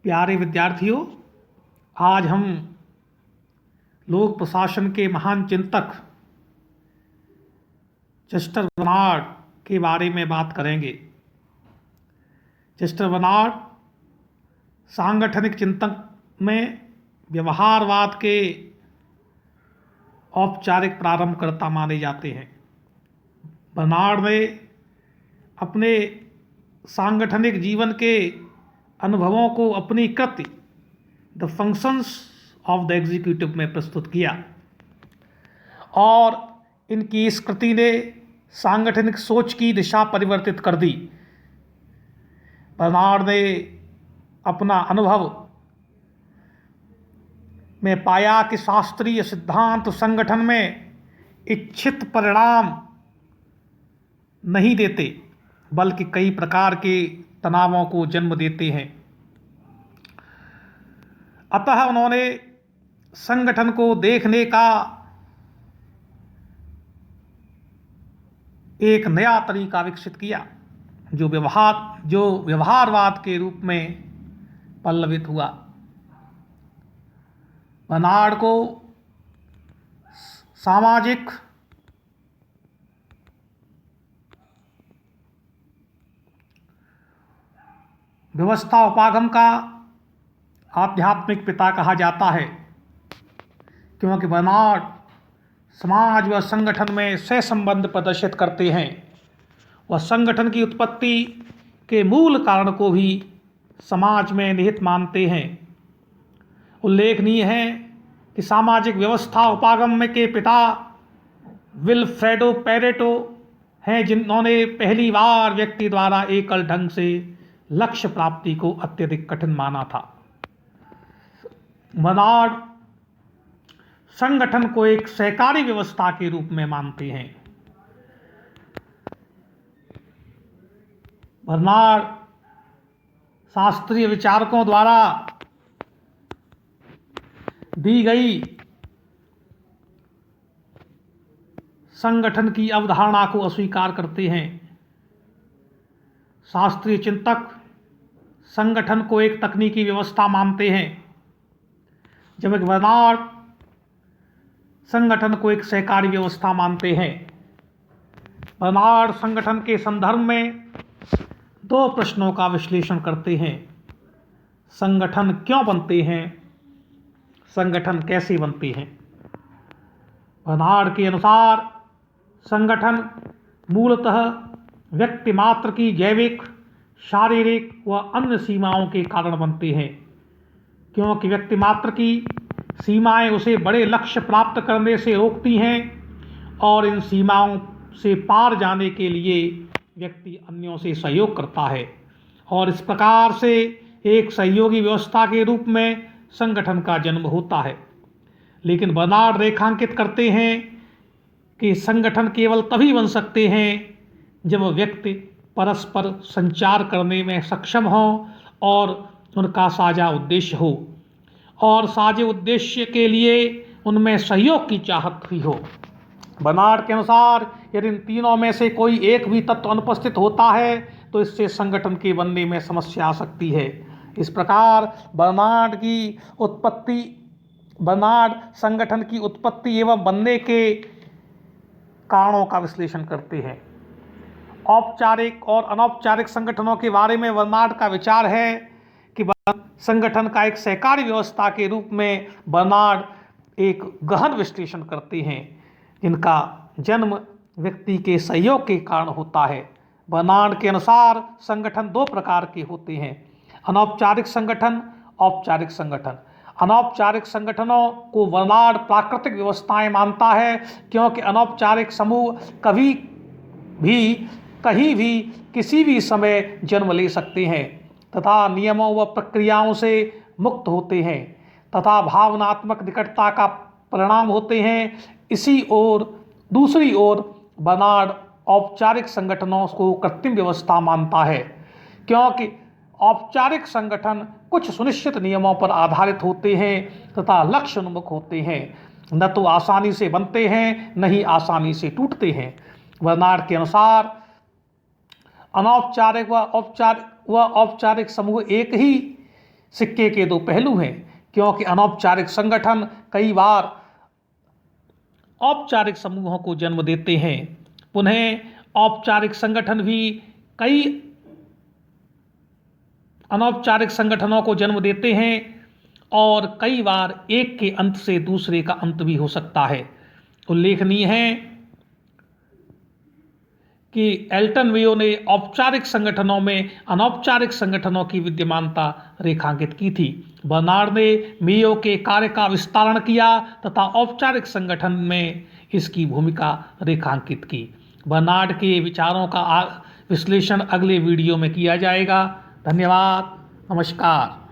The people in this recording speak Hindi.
प्यारे विद्यार्थियों, आज हम लोक प्रशासन के महान चिंतक चेस्टर बर्नार्ड के बारे में बात करेंगे। चेस्टर बर्नार्ड सांगठनिक चिंतक में व्यवहारवाद के औपचारिक प्रारंभकर्ता माने जाते हैं। बर्नार्ड ने अपने सांगठनिक जीवन के अनुभवों को अपनी कृति the functions of the executive में प्रस्तुत किया और इनकी इस कृति ने सांगठनिक सोच की दिशा परिवर्तित कर दी। बर्नार्ड ने अपना अनुभव में पाया कि शास्त्रीय सिद्धांत संगठन में इच्छित परिणाम नहीं देते, बल्कि कई प्रकार के तनावों को जन्म देते हैं। अतः उन्होंने संगठन को देखने का एक नया तरीका विकसित किया, जो व्यवहारवाद के रूप में पल्लवित हुआ। बर्नार्ड को सामाजिक व्यवस्था उपागम का आध्यात्मिक पिता कहा जाता है, क्योंकि बर्नार्ड समाज व संगठन में सहसंबंध प्रदर्शित करते हैं। वह संगठन की उत्पत्ति के मूल कारण को भी समाज में निहित मानते हैं। उल्लेखनीय है कि सामाजिक व्यवस्था उपागम में के पिता विल्फ्रेडो पेरेटो हैं, जिन्होंने पहली बार व्यक्ति द्वारा एकल ढंग से लक्ष्य प्राप्ति को अत्यधिक कठिन माना था। बर्नार्ड संगठन को एक सहकारी व्यवस्था के रूप में मानते हैं। बर्नार्ड शास्त्रीय विचारकों द्वारा दी गई संगठन की अवधारणा को अस्वीकार करते हैं। शास्त्रीय चिंतक संगठन को एक तकनीकी व्यवस्था मानते हैं, जबकि बर्नार्ड संगठन को एक सहकारी व्यवस्था मानते हैं। बर्नार्ड संगठन के संदर्भ में दो प्रश्नों का विश्लेषण करते हैं: संगठन क्यों बनते हैं, संगठन कैसे बनते हैं। बर्नार्ड के अनुसार संगठन मूलतः व्यक्ति मात्र की जैविक, शारीरिक व अन्य सीमाओं के कारण बनते हैं, क्योंकि व्यक्ति मात्र की सीमाएं उसे बड़े लक्ष्य प्राप्त करने से रोकती हैं और इन सीमाओं से पार जाने के लिए व्यक्ति अन्यों से सहयोग करता है और इस प्रकार से एक सहयोगी व्यवस्था के रूप में संगठन का जन्म होता है। लेकिन बर्नार्ड रेखांकित करते हैं कि संगठन केवल तभी बन सकते हैं जब व्यक्ति परस्पर संचार करने में सक्षम हो और उनका साझा उद्देश्य हो और साझे उद्देश्य के लिए उनमें सहयोग की चाहत भी हो। बर्नार्ड के अनुसार यदि इन तीनों में से कोई एक भी तत्व अनुपस्थित होता है तो इससे संगठन के बनने में समस्या आ सकती है। इस प्रकार बर्नार्ड संगठन की उत्पत्ति एवं बनने के कारणों का विश्लेषण करते हैं। औपचारिक और अनौपचारिक संगठनों के बारे में बर्नार्ड का विचार है कि संगठन का एक सहकारी व्यवस्था के रूप में बर्नार्ड एक गहन विश्लेषण करते हैं, जिनका जन्म व्यक्ति के सहयोग के कारण होता है। बर्नार्ड के अनुसार संगठन दो प्रकार के होते हैं: अनौपचारिक संगठन, औपचारिक संगठन। अनौपचारिक संगठनों को बर्नार्ड प्राकृतिक व्यवस्थाएं मानता है, क्योंकि अनौपचारिक समूह कभी भी, कहीं भी, किसी भी समय जन्म ले सकते हैं तथा नियमों व प्रक्रियाओं से मुक्त होते हैं तथा भावनात्मक निकटता का परिणाम होते हैं। दूसरी ओर बर्नार्ड औपचारिक संगठनों को कृत्रिम व्यवस्था मानता है, क्योंकि औपचारिक संगठन कुछ सुनिश्चित नियमों पर आधारित होते हैं तथा लक्ष्य उन्मुख होते हैं, न तो आसानी से बनते हैं न ही आसानी से टूटते हैं। बर्नार्ड के अनुसार अनौपचारिक व औपचारिक समूह एक ही सिक्के के दो पहलू हैं, क्योंकि अनौपचारिक संगठन कई बार औपचारिक समूहों को जन्म देते हैं। पुनः औपचारिक संगठन भी कई अनौपचारिक संगठनों को जन्म देते हैं और कई बार एक के अंत से दूसरे का अंत भी हो सकता है। उल्लेखनीय है कि एल्टन मेयो ने औपचारिक संगठनों में अनौपचारिक संगठनों की विद्यमानता रेखांकित की थी। बर्नार्ड ने मेयो के कार्य का विस्तारण किया तथा औपचारिक संगठन में इसकी भूमिका रेखांकित की। बर्नार्ड के विचारों का विश्लेषण अगले वीडियो में किया जाएगा। धन्यवाद, नमस्कार।